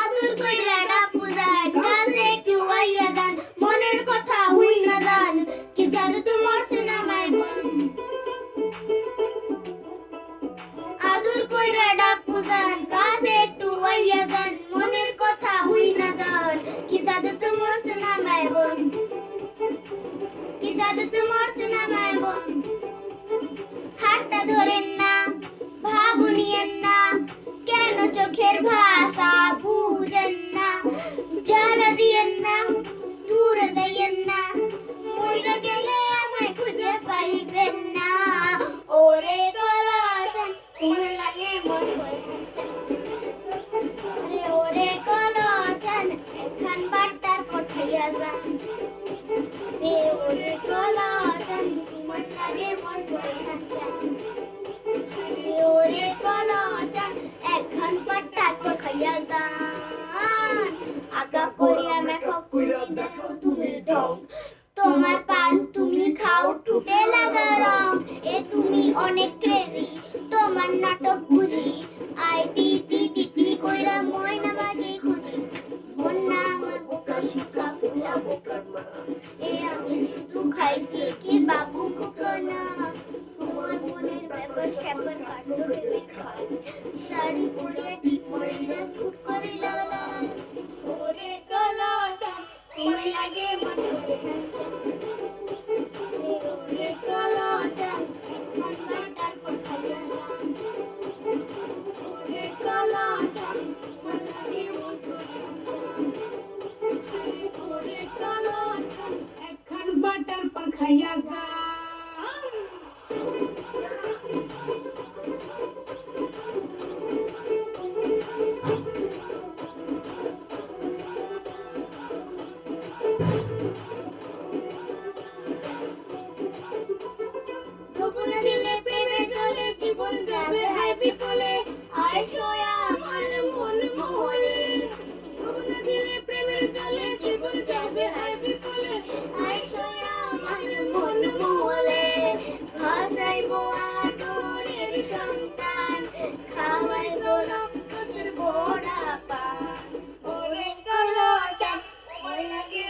আদর কইরা ডাকু যায় কাছে একটু আইয়া যান মনের কথা হই না জান কি সাদে তো মরছে না মাই বোন আদর কইরা ডাকু যান কাছে একটু আইয়া যান মনের কথা হই না জান কি সাদে তো মরছে না মাই বোন কি সাদে তো মরছে না মাই বোন হাতটা ধরেন না ভাগুনিয়েন না কেন চোখের ভাষা বুঝেন না জ্বালা দিয়েন না দূরে যাইয়েন না মইরা গেলে আমায় খুঁজে পাইবেন না ওরে কলাচান কোন লাগে মন আরে ওরে কলাচান একখান বার্তার পাঠাইয়া যান রে ওরে কলাচান কোন লাগে মন ওরে কলাচান একখান বার্তার পাঠাইয়া যান আগা করিয়া মেকআপ কইরা দেখো তুমি ঢং তোমার পান তুমি খাও টুটে লাগা রং এ তুমি অনেক ক্রেজি তোমার নাটক বুঝি আই টি টি টি টি কইরা ময়না বাগে খুঁজি বন্যা আমার বোকা শুকা ফুলা বোকার মা এ আমি শুধু খাইছি কি বাবু খোকনা তোমার মনের ব্যাপার স্যাপার কাণ্ড ভেবে খায় শাড়ি পরে টিপ পরে ফুট করে লালা ওরে কলাচান কোন লাগে মন করে ওরে কলাচান মন বাটার পাঠাইয়া যান ওরে কলাচান কোন লাগে মন করে ওরে কলাচান একখান বাটার পান খাইয়া যা গোপন দিলে প্রেমের জলে জীবন যাবে হাই বিফলে আইসো আমার মন মহলে গোপন দিলে প্রেমের জলে জীবন যাবে হাই বিফলে আইসো আমার মন মহলে ভাসাইবো আদরের সন্তান খাওয়াইবো রক্তের বড়া পান ওরে কলাচান ওরে লাগে